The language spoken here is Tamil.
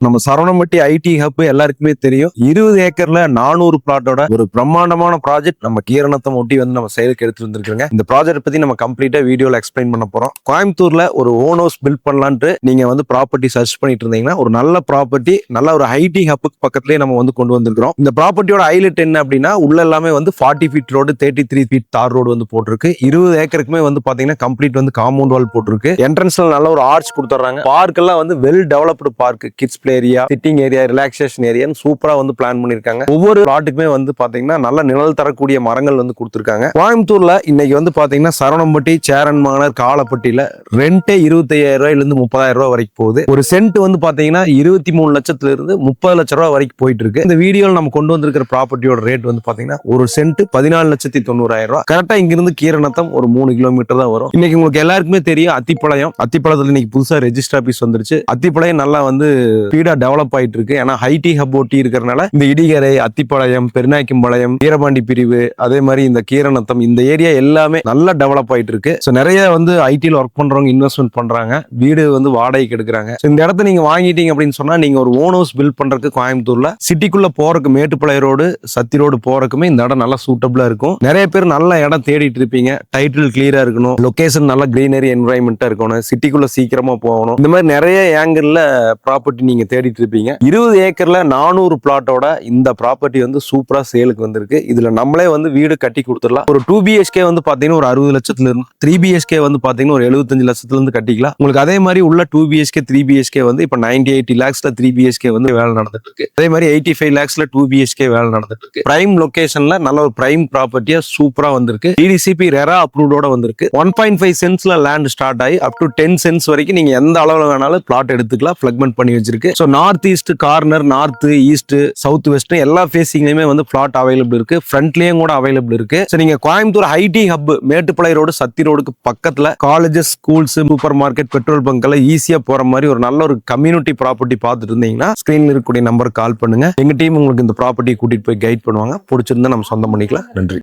நம்ம சரவணம்பட்டி ஐடி ஹப் எல்லாருக்குமே தெரியும். 20 ஏக்கர்ல 400 பிளாட்டோட ஒரு பிரம்மாண்டமான ப்ராஜெக்ட் நம்ம கீரநத்தம் ஒட்டி வந்து நம்ம செயலுக்கு எடுத்து வந்திருக்கோங்க. இந்த ப்ராஜெக்ட் பத்தி நம்ம கம்ப்ளீட்டா வீடியோல எக்ஸ்பிளைன் பண்ண போறோம். கோயம்புத்தூர்ல ஒரு ஓன் ஹவுஸ் பில்ட் பண்ணலான்ட்டு நீங்க வந்து ப்ராப்பர்ட்டி சர்ச் பண்ணிட்டு இருந்தீங்கன்னா ஒரு நல்ல ப்ராப்பர்ட்டி, நல்ல ஒரு ஐடி ஹப்புக்கு பக்கத்துலயே நம்ம வந்து கொண்டு வந்திருக்கிறோம். இந்த ப்ராப்பர்ட்டியோட ஹைலைட் என்ன அப்படின்னா, உள்ள எல்லாமே வந்து 40 ஃபீட் ரோடு, 33 ஃபீட் தார் ரோடு வந்து போட்டிருக்கு. 20 ஏக்கருக்குமே வந்து பாத்தீங்கன்னா கம்ப்ளீட் வந்து காம்பவுண்ட் வால் போட்டிருக்கு. என்ட்ரன்ஸ்ல நல்ல ஒரு ஆர்ச் கொடுத்துறாங்க. பார்க் எல்லாம் வந்து well developed park, kids area, sitting area, relaxation area சூப்பரா வந்து பிளான் பண்ணிருக்காங்க. ஒவ்வொரு பிளாட்டுக்குமே வந்து பாத்தீங்கன்னா நல்ல நிழல் தரக்கூடிய மரங்கள் வந்து கொடுத்திருக்காங்க. கோயம்புத்தூர்ல இன்னைக்கு வந்து பாத்தீங்கன்னா சரவணம்பட்டி, சேரன்மாநகர், காலப்பட்டியில ரெண்டே 25,000 ரூபாயில இருந்து 30,000 ரூபாய் வரைக்கும் போகுது. ஒரு சென்ட் வந்து பாத்தீங்கன்னா 23 லட்சத்துல இருந்து 30 லட்சம் ரூபாய் வரைக்கும் போயிட்டு இருக்கு. இந்த வீடியோல நம்ம கொண்டு வந்திருக்கிற ப்ராப்பர்ட்டியோட ரேட் வந்து பாத்தீங்கன்னா ஒரு சென்ட் 14,90,000 ரூபாய். கரெக்டா இங்க இருந்து கீரநத்தம் ஒரு 3 கிலோமீட்டர் தான் வரும். இன்னைக்கு உங்களுக்கு எல்லாருக்குமே தெரியும் அத்திப்பழத்துல இன்னைக்கு புதுசா ரெஜிஸ்டர் ஆபீஸ் வந்துருச்சு. அத்திப்பழம் நல்லா வந்து ஸ்பீடா டெவலப் ஆயிட்டு இருக்கு. ஏன்னா ஐடி ஹப் ஒட்டி இருக்கிறதுனால இந்த இடிகரை, அத்திப்பாளையம், பெருநாய்க்கம்பாளையம், வீரபாண்டி பிரிவு, அதே மாதிரி இந்த கீரநத்தம், இந்த ஏரியா எல்லாமே நல்லா டெவலப் ஆயிட்டு இருக்கு. நிறைய வந்து ஐடியில் ஒர்க் பண்றவங்க இன்வெஸ்ட்மெண்ட் பண்றாங்க, வீடு வந்து வாடகைக்கு எடுக்கிறாங்க. இந்த இடத்த நீங்க வாங்கிட்டீங்க அப்படின்னு சொன்னா நீங்க ஒரு ஓன் ஹவுஸ் பில்ட் பண்றதுக்கு கோயம்புத்தூர்ல சிட்டிக்குள்ள போறதுக்கு, மேட்டுப்பாளையம் ரோடு, சத்தி ரோடு போறதுக்குமே இந்த இடம் நல்லா சூட்டபிளா இருக்கும். நிறைய பேர் நல்ல இடம் தேடிட்டு இருப்பீங்க. டைட்டில் கிளியரா இருக்கணும், லொகேஷன் நல்ல கிரீனரி என்விரான்மெண்டா இருக்கணும், சிட்டிக்குள்ள சீக்கிரமா போகணும். இந்த மாதிரி நிறைய ஏங்கிள் ப்ராப்பர்ட்டி நீங்க தேடிட்டு இருப்பீங்க. 20 ஏக்கர்ல 400 பிளாட்டோட இந்த ப்ராப்பர்ட்டி வந்து சூப்பரா சேலுக்கு வந்திருக்கு. இதுல நம்மளே வந்து வீடு கட்டி கொடுத்துடலாம். ஒரு 2 BHK வந்து பாத்தீங்கன்னா ஒரு 60 லட்சத்துல இருந்து, 3 BHK வந்து பாத்தீங்கன்னா ஒரு 75 லட்சத்துல இருந்து கட்டிக்கலாம். உங்களுக்கு அதே மாதிரி உள்ள 2 BHK 3 BHK வந்து இப்ப 90-80 lakhsல 3 BHK வந்து வேலை நடந்துட்டு இருக்கு. அதே மாதிரி 85 lakhsல 2 BHK வேலை நடந்துட்டு இருக்கு. பிரைம் லொகேஷன்ல நல்ல ஒரு பிரைம் ப்ராப்பர்ட்டியா சூப்பரா வந்திருக்கு. DDCP ரெரா அப்ரூவ்டோட வந்திருக்கு. 1.5 சென்ட்ஸ்ல லேண்ட் ஸ்டார்ட் ஆகி அப் டு 10 சென்ட்ஸ் வரைக்கும் நீங்க எந்த அளவுல வேணாலும் பிளாட் எடுத்துக்கலாம். பிளக்மெண்ட் பண்ணி வச்சிருக்கு. So north east corner, north east, south west எல்லா ஃபேசிங்லயுமே வந்து பிளாட் அவைலபிள் இருக்கு. ஃப்ரண்ட்லயும் கூட அவைலபிள் இருக்கு. சோ நீங்க Coimbatore IT hub, Mettupalayam road, Sathy ரோடுக்கு பக்கத்துல colleges, schools, supermarket, petrol bunk எல்லாம் ஈஸியா போற மாதிரி ஒரு நல்ல ஒரு கம்யூனிட்டி ப்ராப்பர்ட்டி பார்த்துட்டு இருந்தீங்கன்னா ஸ்கிரீன்ல இருக்கக்கூடிய நம்பருக்கு கால் பண்ணுங்க. எங்க டீம் உங்களுக்கு இந்த ப்ராப்பர்ட்டி கூட்டிட்டு போய் கைட் பண்ணுவாங்க. பிடிச்சிருந்தா நம்ம சொந்தம் பண்ணிக்கலாம். நன்றி.